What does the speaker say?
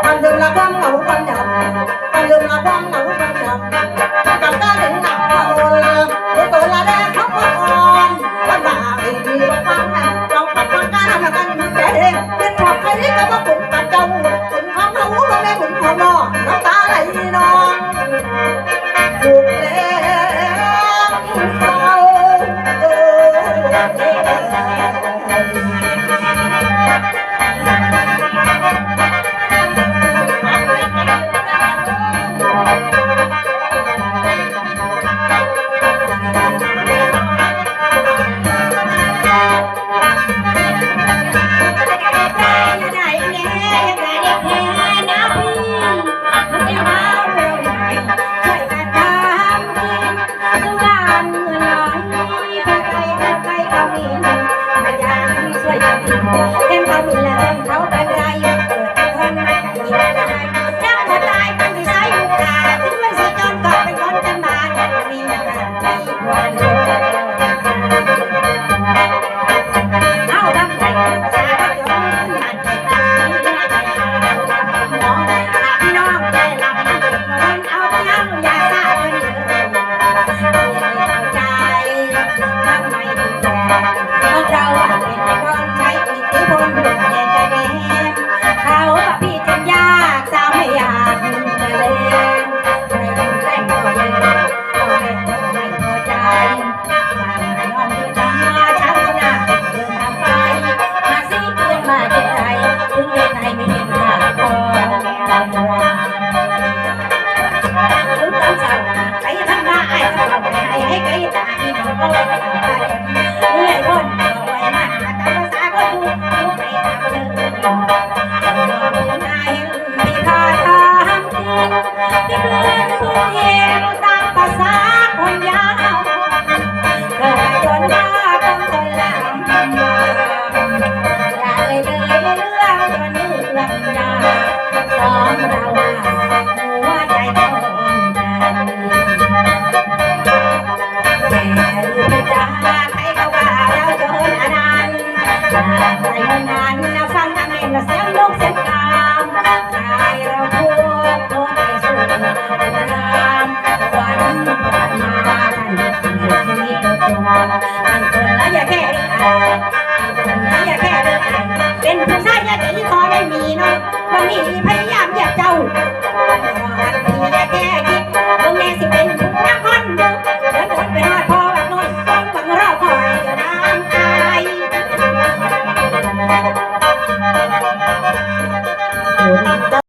ความลืมละความเหงาความดำความลืมละความเหงาความดำกับการถึงหนักพอรู้ตัวละแรกเขาอ่อนวันบ่ายดีฟังนะลองปัดฟังการทำกันแก่เองเดินถอดใครนี่ก็ว่าขุนปัดเจ้าขุนของเขาบ่แม่ขุนของนอน้ำตาไหลนองถูกแล้วเศร้าเห็นเขามีแรงเขาเป็นไรเกิดคนไม่ได้ยินอะไรยักษ์มาตายตั้งที่สายลูกตาถึงไม่สิจนก็เป็นคนจันบานมีมันได้มีวันเอาดำใจชาดยนมันใจตาน้องพี่น้องใจลำมันเอาเที่ยงยาซาเงินใจทำไมดูแลเราเป็นคนใช้อิทธิพลดูแลใจแม่เขาพี่จนยากสาวไม่อยากเลยใครดูแลก็เลยก็เลยไม่พอใจน้องเดินทางมาเช้าหน้าเดินทางไปมาสิเพื่อนมาเจอใครถึงเดินไหนไม่เห็นหน้าพอถึงตอนเช้าใครทำมาไอ้ก็ทำให้ใครตาที่น้องก็เลยทำไปเมื่อคนเอาไว้มาตามภาษาก็ดูไปตามเดิมนายมีท่าทางที่เพื่อนผู้เห็นตามภาษาคนยาวเกิดจนว่าต้องทนลำอย่าเลยเรื่องจนเรื่องยาสองเราหัวใจต้องกันแต่ลูกจ้าใครก็ว่าเราจนอนันต์ใจนานนะฟังทำเองละเสียงลูกเสียงกามใจเราพูดโอ้ไม่สู้รามวันผ่านมาท่านที่มีตัวท่านคนละอย่าแค่ท่านคนละอย่าแค่เป็นผู้ชายอย่าตีคอไม่มีเนาะวันนี้